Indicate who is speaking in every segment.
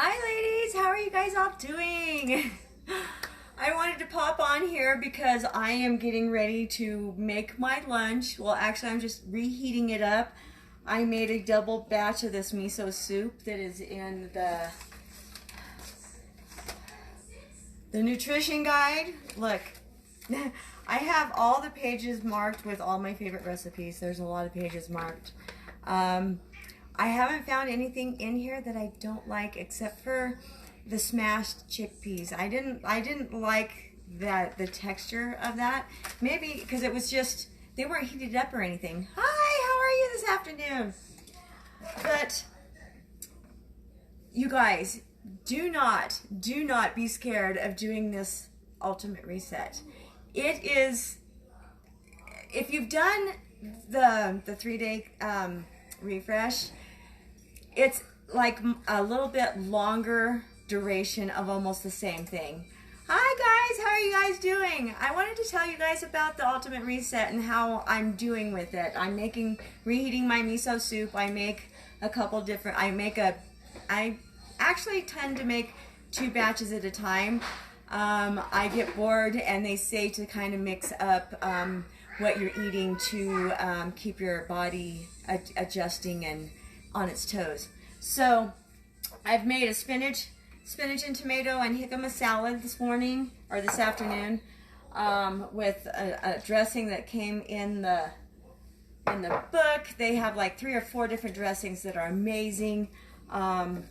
Speaker 1: Hi ladies, how are you guys all doing? I wanted to pop on here because I am getting ready to make my lunch. Well, actually I'm just reheating it up. I made a double batch of this miso soup that is in the nutrition guide. Look, I have all the pages marked with all my favorite recipes. There's a lot of pages marked. I haven't found anything in here that I don't like except for the smashed chickpeas. I didn't like the texture of that. Maybe because it was just, they weren't heated up or anything. Hi, how are you this afternoon? But you guys, do not be scared of doing this ultimate reset. It is, if you've done the 3-day refresh, it's like a little bit longer duration of almost the same thing. Hi guys, how are you guys doing? I wanted to tell you guys about the ultimate reset and how I'm doing with it. I'm reheating my miso soup. I make a couple different, I actually tend to make 2 batches at a time. I get bored and they say to kind of mix up what you're eating to keep your body adjusting and on its toes. So I've made a spinach and tomato and jicama salad this morning or this afternoon with a dressing that came in the book. They have like 3 or 4 different dressings that are amazing. But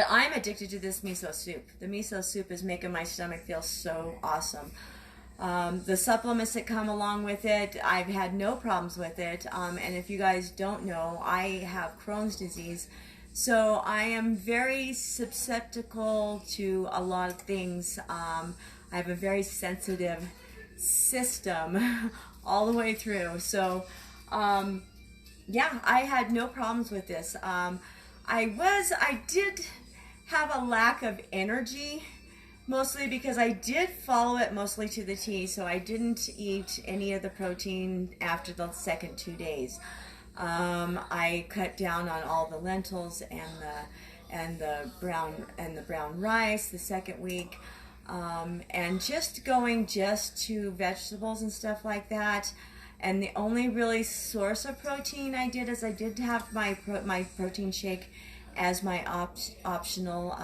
Speaker 1: I'm addicted to this miso soup. The miso soup is making my stomach feel so awesome. The supplements that come along with it, I've had no problems with it. And if you guys don't know, I have Crohn's disease. So I am very susceptible to a lot of things. I have a very sensitive system all the way through. So yeah, I had no problems with this. I did have a lack of energy, mostly because I did follow it mostly to the T, so I didn't eat any of the protein after the second 2 days. I cut down on all the lentils and the brown rice the second week, and just going to vegetables and stuff like that. And the only really source of protein I did is I did have my protein shake as my optional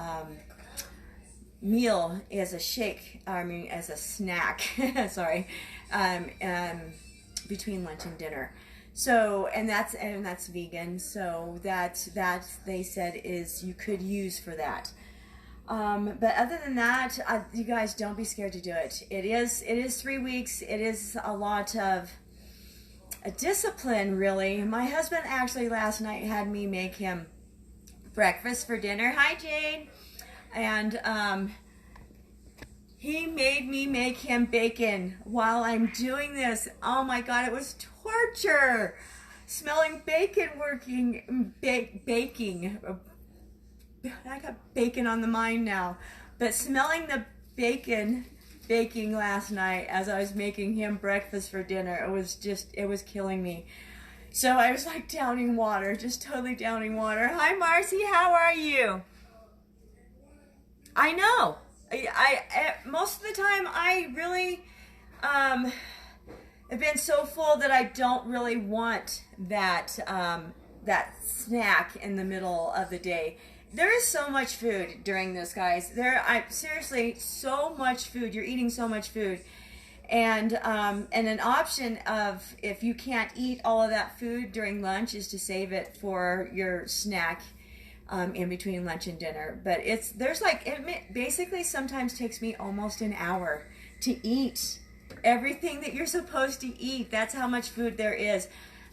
Speaker 1: meal, as a shake, as a snack, sorry, between lunch and dinner. So, and that's vegan. So that they said is you could use for that. But other than that, you guys don't be scared to do it. It is 3 weeks. It is a lot of a discipline, really. My husband actually last night had me make him breakfast for dinner. Hi, Jade. And he made me make him bacon while I'm doing this. Oh my God, it was torture. Smelling bacon baking. I got bacon on the mind now. But smelling the bacon baking last night as I was making him breakfast for dinner, it was killing me. So I was like downing water, just totally downing water. Hi Marcy, how are you? I know. I most of the time I really have been so full that I don't really want that snack in the middle of the day. There is so much food during this, guys. Seriously, so much food. You're eating so much food. And an option of, if you can't eat all of that food during lunch, is to save it for your snack in between lunch and dinner. But it basically sometimes takes me almost an hour to eat everything that you're supposed to eat. That's how much food there is.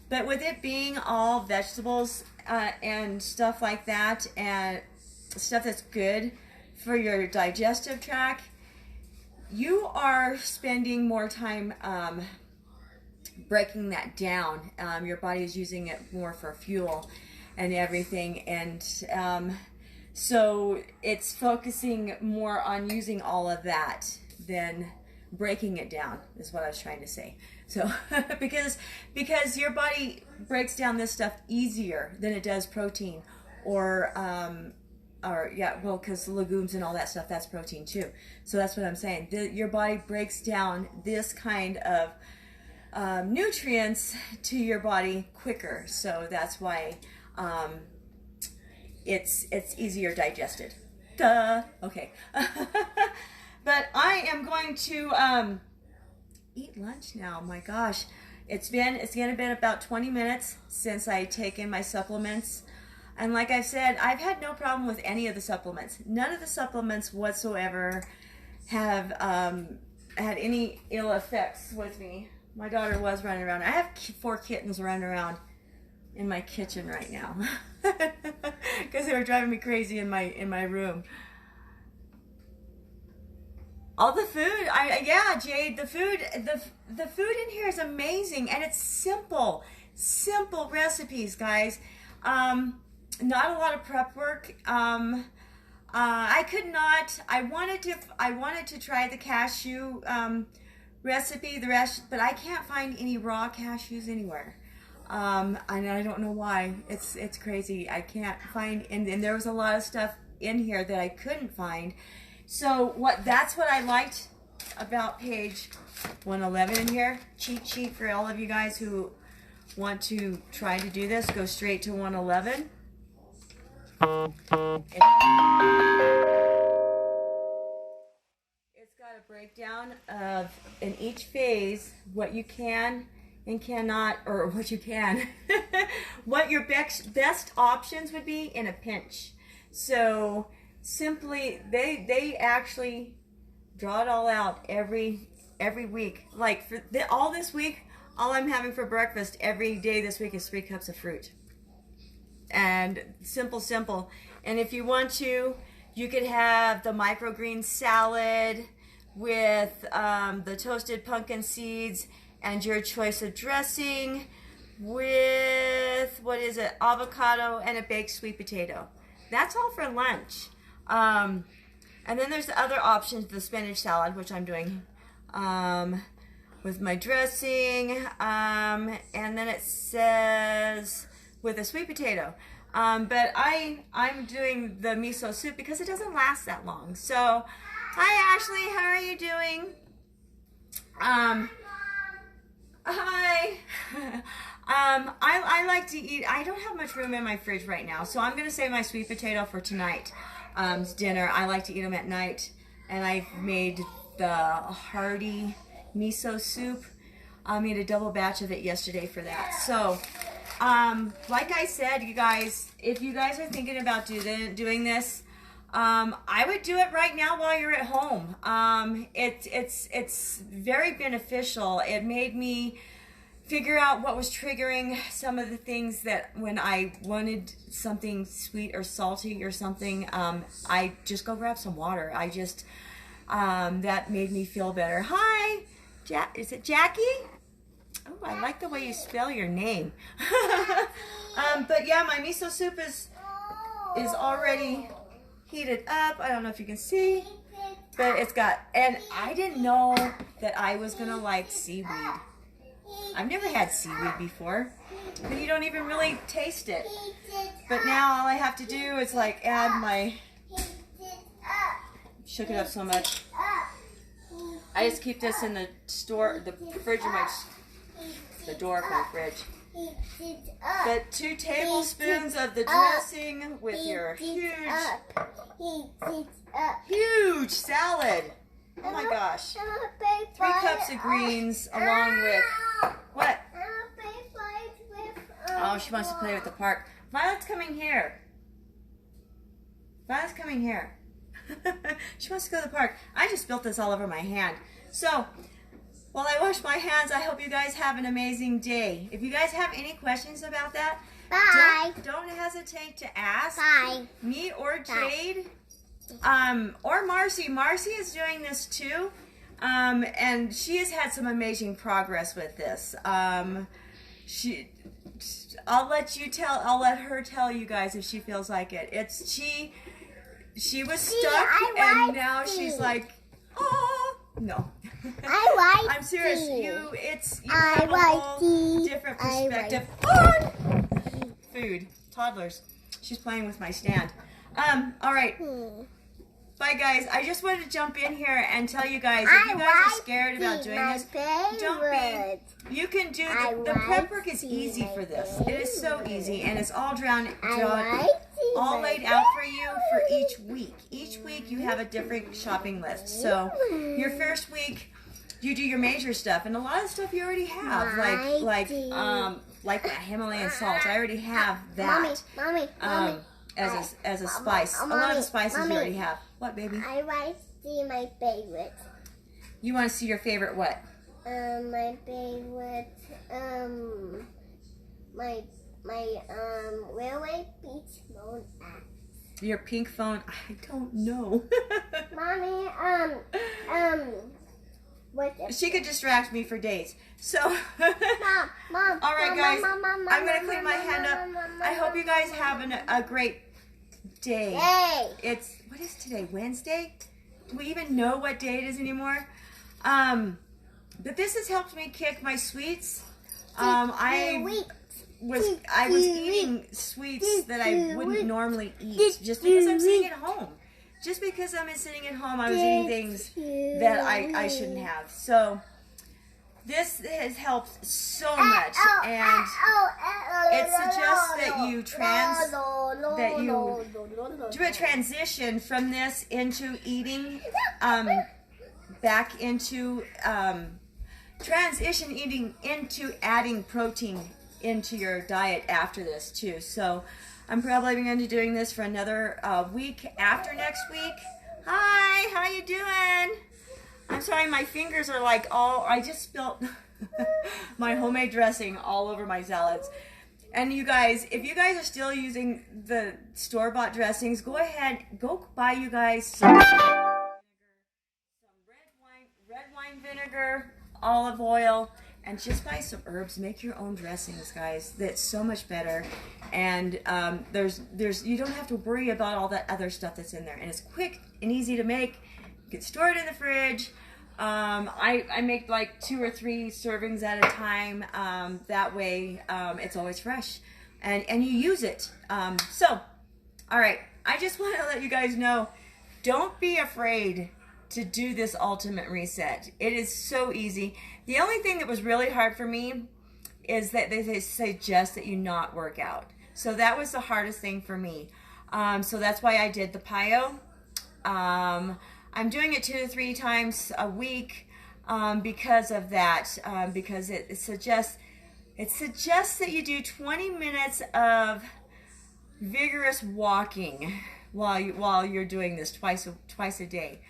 Speaker 1: But with it being all vegetables and stuff like that, and stuff that's good for your digestive tract, you are spending more time breaking that down. Your body is using it more for fuel and everything, and so it's focusing more on using all of that than breaking it down, is what I was trying to say. So because your body breaks down this stuff easier than it does protein or or yeah, well, because legumes and all that stuff, that's protein too. So that's what I'm saying. Your body breaks down this kind of nutrients to your body quicker. So that's why it's easier digested. Duh. Okay. But I am going to eat lunch now. My gosh. It's gonna been about 20 minutes since I've taken my supplements. And like I said, I've had no problem with any of the supplements. None of the supplements whatsoever have had any ill effects with me. My daughter was running around. I have 4 kittens running around in my kitchen right now because they were driving me crazy in my room. All the food, yeah, Jade, the food in here is amazing, and it's simple recipes, guys. Not a lot of prep work. I wanted to try the cashew recipe, but I can't find any raw cashews anywhere. And I don't know why. It's crazy. I can't find, and there was a lot of stuff in here that I couldn't find. So that's what I liked about page 111 in here. Cheat sheet for all of you guys who want to try to do this. Go straight to 111. It's got a breakdown of, in each phase, what you can and cannot, or what you can, what your best options would be in a pinch. So simply, they actually draw it all out every week. Like for all this week, all I'm having for breakfast every day this week is 3 cups of fruit. And simple. And if you want to, you could have the microgreen salad with the toasted pumpkin seeds and your choice of dressing with, what is it, avocado and a baked sweet potato. That's all for lunch. And then there's the other options, the spinach salad, which I'm doing with my dressing. And then it says with a sweet potato. But I'm doing the miso soup because it doesn't last that long. So, hi Ashley, how are you doing? Hi. I like to eat. I don't have much room in my fridge right now, so I'm gonna save my sweet potato for tonight. Dinner. I like to eat them at night, and I've made the hearty miso soup. I made a double batch of it yesterday for that. So, like I said, you guys, if you guys are thinking about doing this, I would do it right now while you're at home. It's very beneficial. It made me figure out what was triggering some of the things that when I wanted something sweet or salty or something, I just go grab some water. That made me feel better. Hi, is it Jackie? Oh, I like the way you spell your name. But yeah, my miso soup is already heated up. I don't know if you can see, but it's got, and I didn't know that I was gonna like seaweed. I've never had seaweed before, but you don't even really taste it. But now all I have to do is like add my, shook it up so much. I just keep this in the fridge in the door for the fridge. But 2 tablespoons of the dressing with your huge salad. Oh my gosh. 3 cups of greens along with, what? Oh, she wants to play with the park. Violet's coming here. Violet's coming here. She wants to go to the park. I just spilled this all over my hand. So, while I wash my hands, I hope you guys have an amazing day. If you guys have any questions about that, don't hesitate to ask me or Jade, or Marcy. Marcy is doing this too, and she has had some amazing progress with this. I'll let her tell you guys if she feels like it. She was stuck, and now she's like, oh no. I'm serious. You have a whole different perspective on food. Toddlers. She's playing with my stand. All right. Bye, guys. I just wanted to jump in here and tell you guys, if you guys are scared about doing this, don't be. You can do the prep work is easy for this. It is so easy, and it's all all laid out for you for each week. Each week you have a different shopping list. So your first week, you do your major stuff, and a lot of stuff you already have, like the Himalayan salt. I already have that. Mommy. As a spice. A lot of the spices you already have. What, baby?
Speaker 2: I want to see my favorite.
Speaker 1: You want to see your favorite what?
Speaker 2: My favorite, my where my beach phone at?
Speaker 1: Your pink phone? I don't know.
Speaker 2: Mommy, what?
Speaker 1: She could distract me for days. So,
Speaker 2: Mom.
Speaker 1: All right, guys. I'm gonna clean my hand up. I hope you guys have a great day. What is today? Wednesday? Do we even know what day it is anymore? But this has helped me kick my sweets. I was eating sweets that I wouldn't normally eat just because I'm sitting at home. Just because I'm sitting at home, I was eating things that I shouldn't have. So this has helped so much, and it suggests that you do a transition from this into eating back into adding protein into your diet after this too. So I'm probably going to be doing this for another week after next week. Hi, how you doing? I'm sorry, my fingers are like I just spilled my homemade dressing all over my salads. And you guys, if you guys are still using the store-bought dressings, go ahead, go buy you guys some red wine vinegar, olive oil, and just buy some herbs. Make your own dressings, guys. That's so much better. And you don't have to worry about all that other stuff that's in there. And it's quick and easy to make. You can store it in the fridge. I make like 2 or 3 servings at a time. That way, it's always fresh, and you use it. So, all right. I just want to let you guys know, don't be afraid to do this ultimate reset. It is so easy. The only thing that was really hard for me is that they suggest that you not work out. So that was the hardest thing for me. So that's why I did the PIO. I'm doing it 2 to 3 times a week because of that. Because it suggests that you do 20 minutes of vigorous walking while you're doing this twice a day.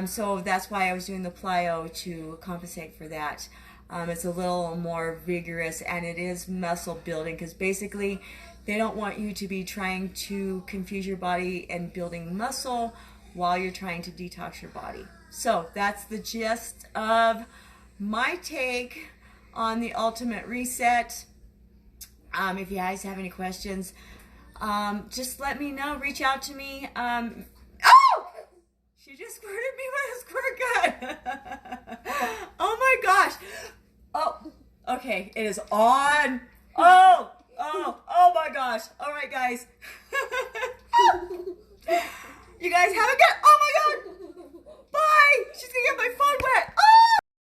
Speaker 1: So that's why I was doing the plyo to compensate for that. It's a little more vigorous, and it is muscle building, because basically they don't want you to be trying to confuse your body and building muscle while you're trying to detox your body. So that's the gist of my take on the ultimate reset. If you guys have any questions, just let me know. Reach out to me. Oh! She just squirted me with a squirt gun. Oh my gosh. Oh, okay. It is on. Oh my gosh. All right, guys. You guys have a good. Oh my god. Bye. She's gonna get my phone wet. Oh!